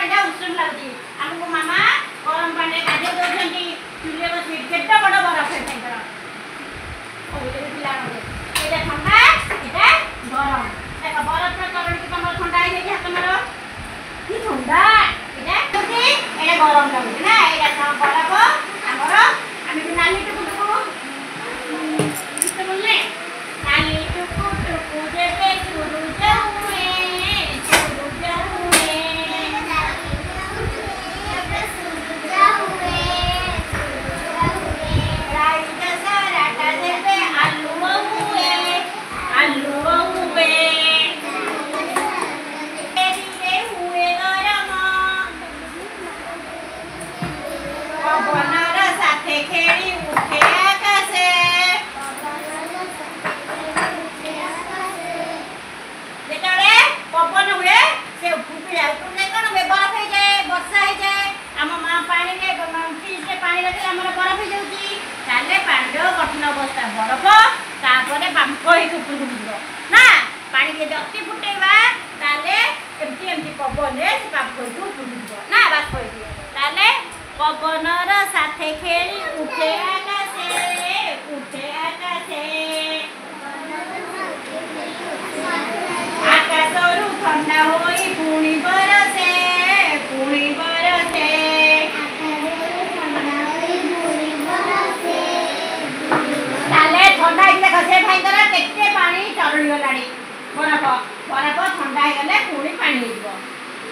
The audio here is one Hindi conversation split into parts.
पानी उषुम लागी हमको मामा गरम पानी गाधे दउछंती चुले बसी केटा बड़ बरफ है तांकर ओ ये पिला रे एटा ठंडा एटा गरम एटा बरफ रे कारण कि तमर ठंडा है कि हाथ मारो की ठंडा एटा तो एटा गरम लागी ना एटा बरफ हमर आमी भी नाली के बुझको किस बोलले नाली टुकु टुकु जेबे सुरु जाऊए अवस्था बरफ तापर बांफ ना पानी के अति फुटेवा ताले एमती एमती पवन रे बांफ ना बाष्प ताले पवनर साथे खेली उठे आकाशे आकाशरू ठंडा होई पुणी बरसे ठंडा देखो से भाई करा केते पानी चरड़ी गलाडी बरफ ठंडा हे गले पुणी पानी हिजबो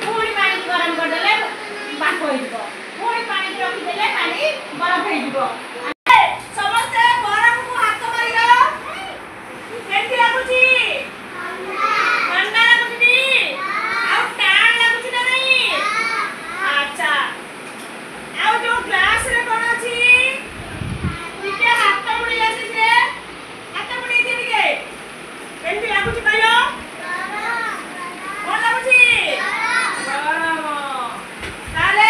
पुणी पानी गरम कर देले बाको हिजबो पुणी पानी रखी देले पानी बरफ हिजबो समस्त बरफ को हाथ मारिरो केति लागुची ठंडा लागुची आ टाण लागुची ना नहीं अच्छा आ जो ग्लास रे कोन अछि टिके हाथ मुड़ी जासी से केंती लागुची कहियो कोन लागुची गरम ताले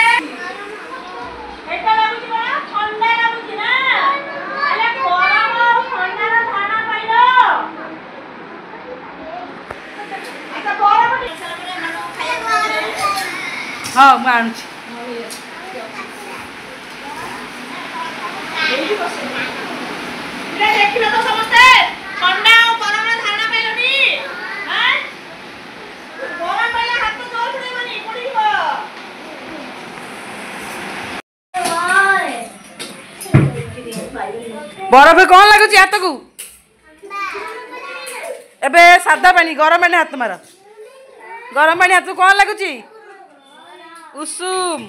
एटा लागुची बा ठंडा लागुची ना अरे गरम और ठंडा रा खाना पाइलो अच्छा गरम सरकरे मनो खाया हां म आनुची एही बसे रे देखिलो तो समझते ठंडा और गरम रा धारणा पाइलोनी हां गरम पाइला हाथ तो जोर पड़ेबनी पड़िबो बरफ कौन लगुच हाथ को एबे सादा पानी गरम पानी हाथ मार गरम पानी हाथ कौन लगुच उषुम